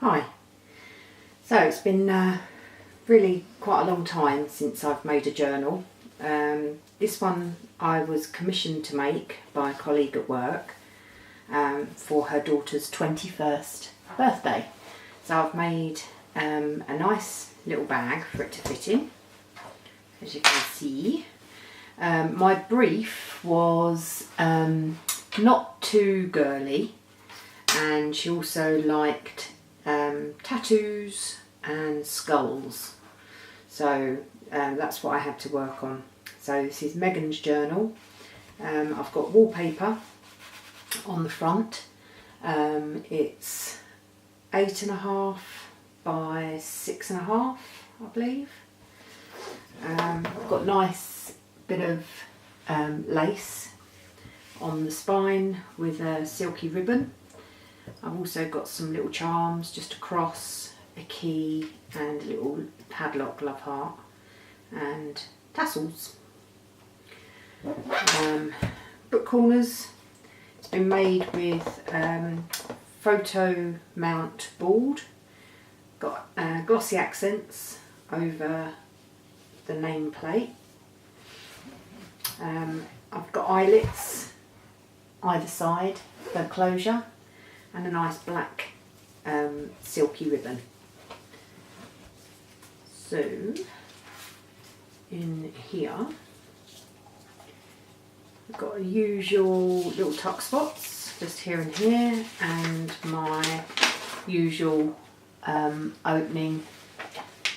Hi. So it's been really quite a long time since I've made a journal. This one I was commissioned to make by a colleague at work for her daughter's 21st birthday. So I've made a nice little bag for it to fit in, as you can see. My brief was not too girly, and she also liked tattoos and skulls, so that's what I had to work on. So this is Megan's journal. I've got wallpaper on the front. It's 8.5 by 6.5, I believe. I've got a nice bit of lace on the spine with a silky ribbon. I've also got some little charms, just a cross, a key and a little padlock love heart and tassels. Book corners. It's been made with photo mount board. Got glossy accents over the nameplate. I've got eyelets either side for closure, and a nice black silky ribbon. So in here I've got the usual little tuck spots just here and here, and my usual opening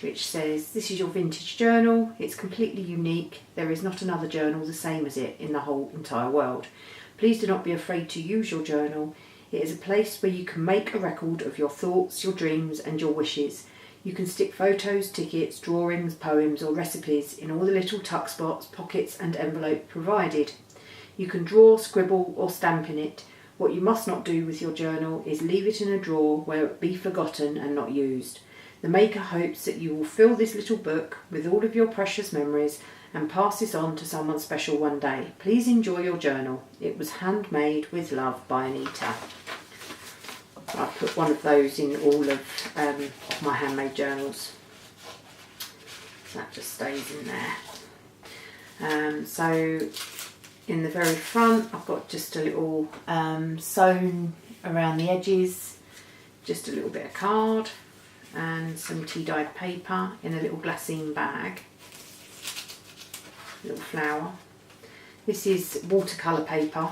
which says, "This is your vintage journal. It's completely unique. There is not another journal the same as it in the whole entire world. Please do not be afraid to use your journal. It is a place where you can make a record of your thoughts, your dreams and your wishes. You can stick photos, tickets, drawings, poems or recipes in all the little tuck spots, pockets and envelope provided. You can draw, scribble or stamp in it. What you must not do with your journal is leave it in a drawer where it be forgotten and not used. The maker hopes that you will fill this little book with all of your precious memories and pass this on to someone special one day. Please enjoy your journal. It was handmade with love by Anita." I put one of those in all of my handmade journals. So that just stays in there. So in the very front I've got just a little sewn around the edges, just a little bit of card and some tea-dyed paper in a little glassine bag. Little flower. This is watercolour paper,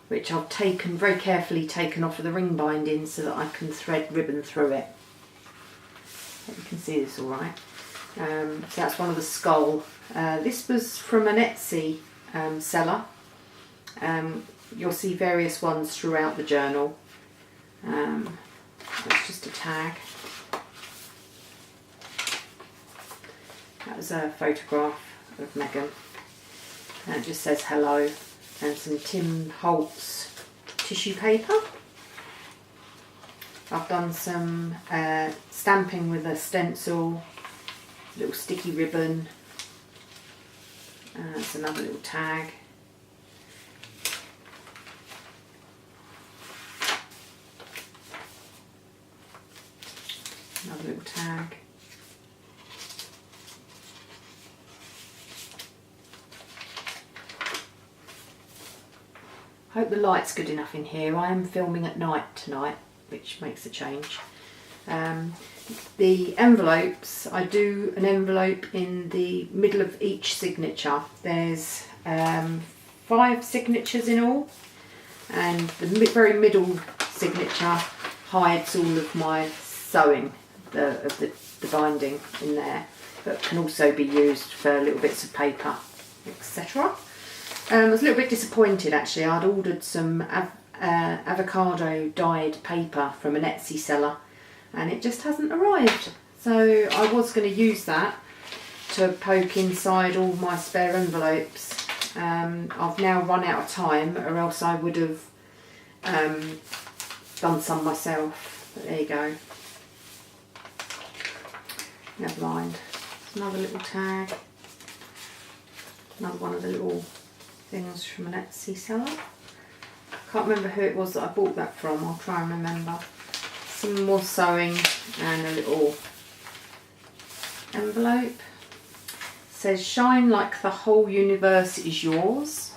which I've very carefully taken off of the ring binding so that I can thread ribbon through it. Hope you can see this all right. So that's one of the skull. This was from an Etsy seller. You'll see various ones throughout the journal. That's just a tag. That was a photograph of Megan. And it just says hello, and some Tim Holtz tissue paper. I've done some stamping with a stencil, little sticky ribbon. That's another little tag. Another little tag. Hope the light's good enough in here. I am filming at night tonight, which makes a change. The envelopes, I do an envelope in the middle of each signature. There's 5 signatures in all, and the very middle signature hides all of my sewing of the binding in there, but can also be used for little bits of paper, etc. I was a little bit disappointed actually. I'd ordered some avocado dyed paper from an Etsy seller and it just hasn't arrived. So I was going to use that to poke inside all my spare envelopes. I've now run out of time, or else I would have done some myself. But there you go. Never mind. Another little tag. Another one of the little things from an Etsy seller. Can't remember who it was that I bought that from. I'll try and remember. some more sewing and a little envelope. It says, shine like the whole universe is yours.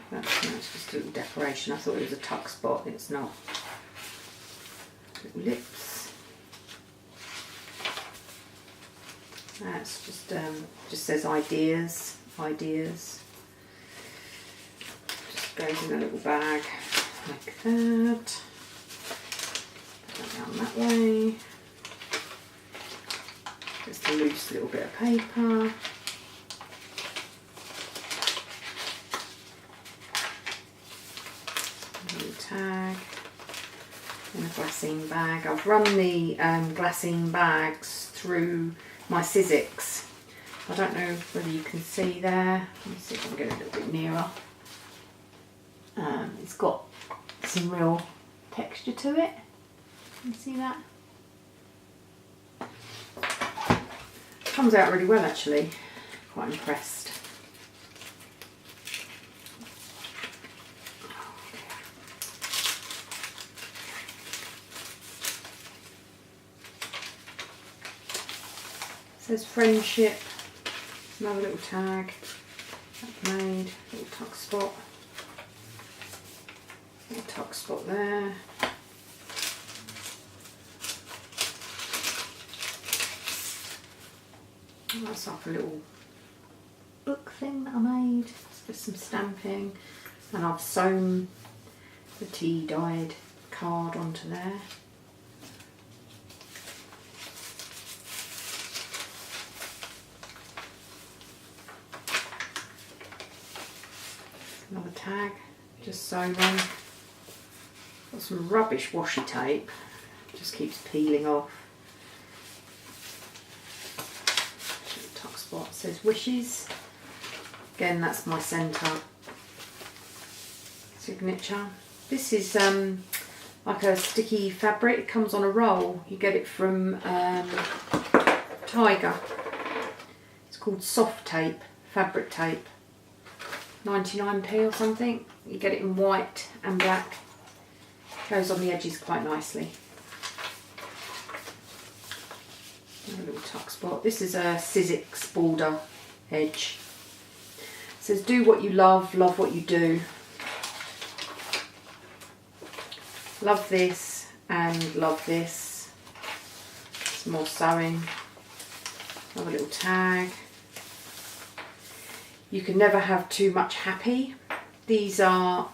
That's just a little decoration. I thought it was a tuck spot, it's not. Little lips. That's just says ideas. Just goes in a little bag like that. Put that down that way. Just a loose little bit of paper. Tag in a glassine bag. I've run the glassine bags through my Sizzix. I don't know whether you can see there. Let me see if I can get a little bit nearer. It's got some real texture to it. Can you see that? Comes out really well actually. Quite impressed. Says friendship, another little tag I've made, little tuck spot there. And that's like a little book thing that I made, it's just some stamping, and I've sewn the tea dyed card onto there. Another tag, just sewn on. Got some rubbish washi tape, just keeps peeling off. Tuck spot says wishes. Again, that's my centre signature. This is like a sticky fabric. It comes on a roll. You get it from Tiger. It's called soft tape, fabric tape. 99p or something. You get it in white and black. Goes on the edges quite nicely. A little tuck spot. This is a Sizzix border edge. It says do what you love what you do. Love this and love this. Some more sewing. Another little tag. You can never have too much happy. These are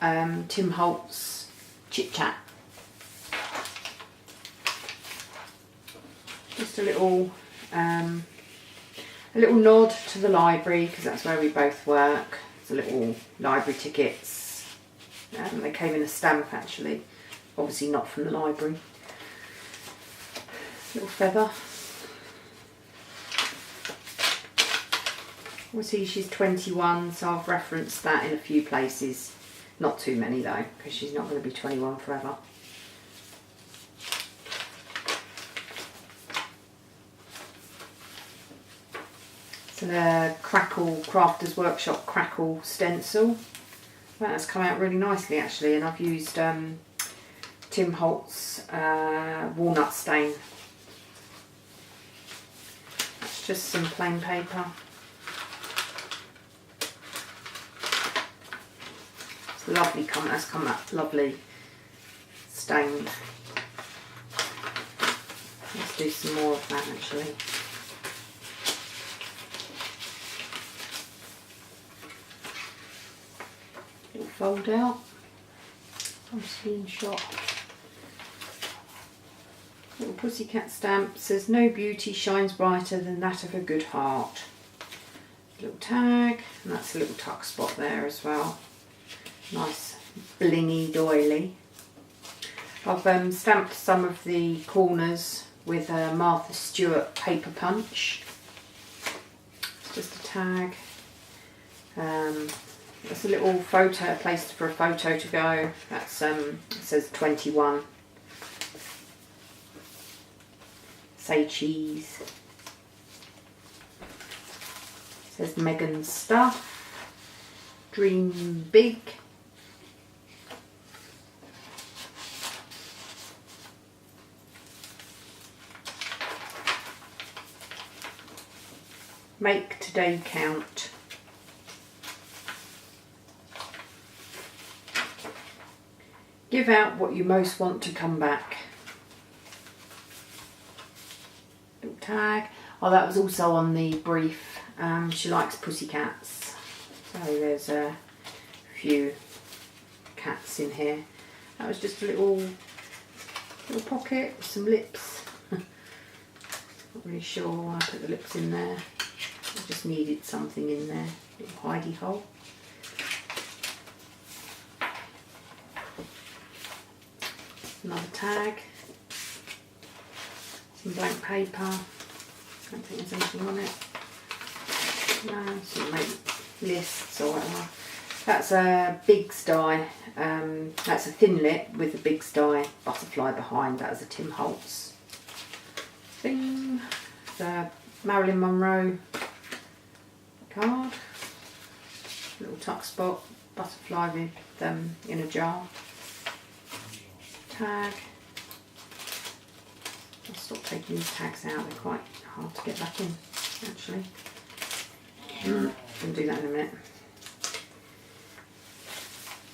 Tim Holtz Chit Chat. Just a little nod to the library because that's where we both work. It's a little library tickets. They came in a stamp actually, obviously not from the library. Little feather. Obviously she's 21, so I've referenced that in a few places. Not too many though, because she's not going to be 21 forever. It's a Crackle Crafters Workshop Crackle stencil. That has come out really nicely actually, and I've used Tim Holtz walnut stain. That's just some plain paper. Lovely comment, that's come up lovely stained. Let's do some more of that actually. Little fold out. Some screenshot. Little pussycat stamp says no beauty shines brighter than that of a good heart. Little tag, and that's a little tuck spot there as well. Nice blingy doily. I've stamped some of the corners with a Martha Stewart paper punch. It's just a tag. There's a little photo, a place for a photo to go. That's it says 21. Say cheese. It says Megan's stuff. Dream Big. Make today count. Give out what you most want to come back. Little tag. Oh, that was also on the brief. She likes pussycats. So there's a few cats in here. That was just a little pocket with some lips. Not really sure why I put the lips in there. I just needed something in there. Little hidey hole. Another tag. Some blank paper. I don't think there's anything on it. No, some lists or whatever. That's a big sty. That's a thin lip with a big sty butterfly behind. That is a Tim Holtz thing. The Marilyn Monroe card. Little tuck spot butterfly with in a jar. Tag. I'll stop taking these tags out. They're quite hard to get back in, actually. I'll do that in a minute.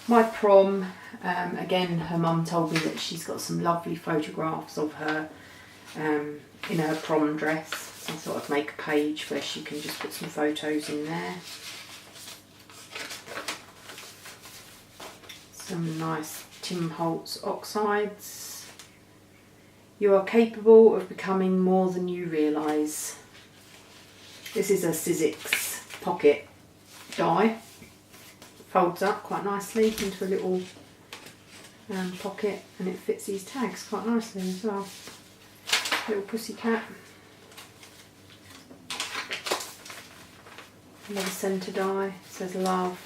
My prom, again, her mum told me that she's got some lovely photographs of her in her prom dress. So I thought I'd make a page where she can just put some photos in there. Some nice Tim Holtz oxides. You are capable of becoming more than you realise. This is a Sizzix pocket die. Folds up quite nicely into a little pocket, and it fits these tags quite nicely as well. Little pussycat. Another centre die. It says love.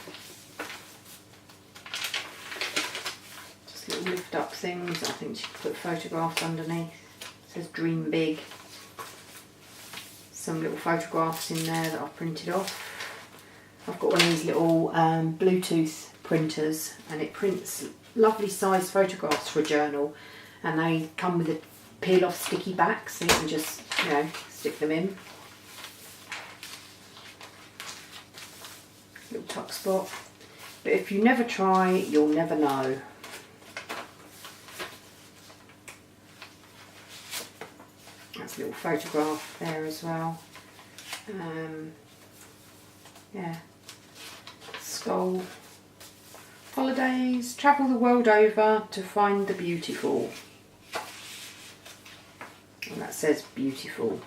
Just little lift up things. I think she could put photographs underneath. It says dream big. Some little photographs in there that I've printed off. I've got one of these little Bluetooth printers, and it prints lovely size photographs for a journal, and they come with a peel off sticky back, so you can just, you know, stick them in. Little tuck spot. But if you never try, you'll never know. That's a little photograph there as well. Yeah. Skull. Holidays. Travel the world over to find the beautiful. And that says beautiful.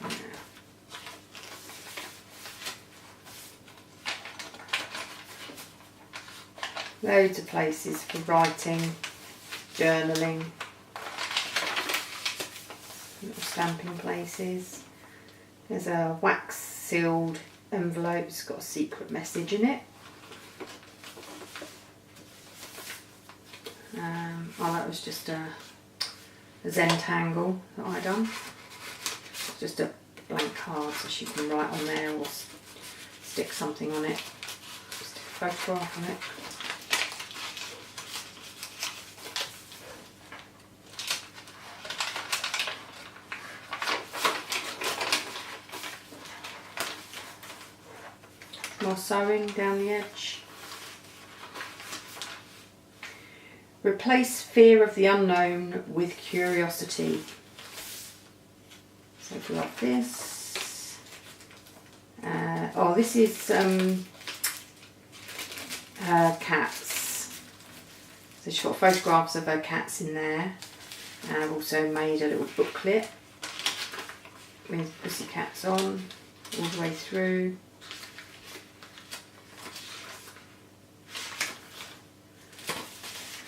Yeah. Loads of places for writing, journaling, little stamping places. There's a wax sealed envelope, it's got a secret message in it. Oh, that was just a Zentangle that I done. Just a blank card, so she can write on there or stick something on it. Just a photograph on it. More sewing down the edge. Replace fear of the unknown with curiosity. So if you like this. Oh, this is her cats. So she's got photographs of her cats in there. And I've also made a little booklet with pussycats on all the way through.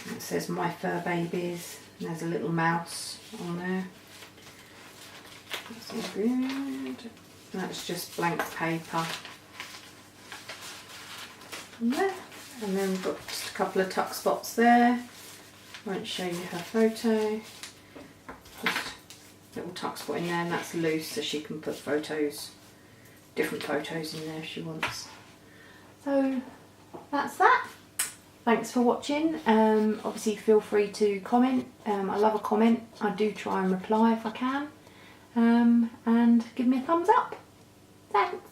It says my fur babies, and there's a little mouse on there. That's all good. That's just blank paper from there. And then we've got just a couple of tuck spots there. Won't show you her photo. Just a little tuck spot in there, and that's loose, so she can put photos, different photos in there if she wants. So that's that. Thanks for watching. Obviously feel free to comment. I love a comment. I do try and reply if I can. And give me a thumbs up. Thanks.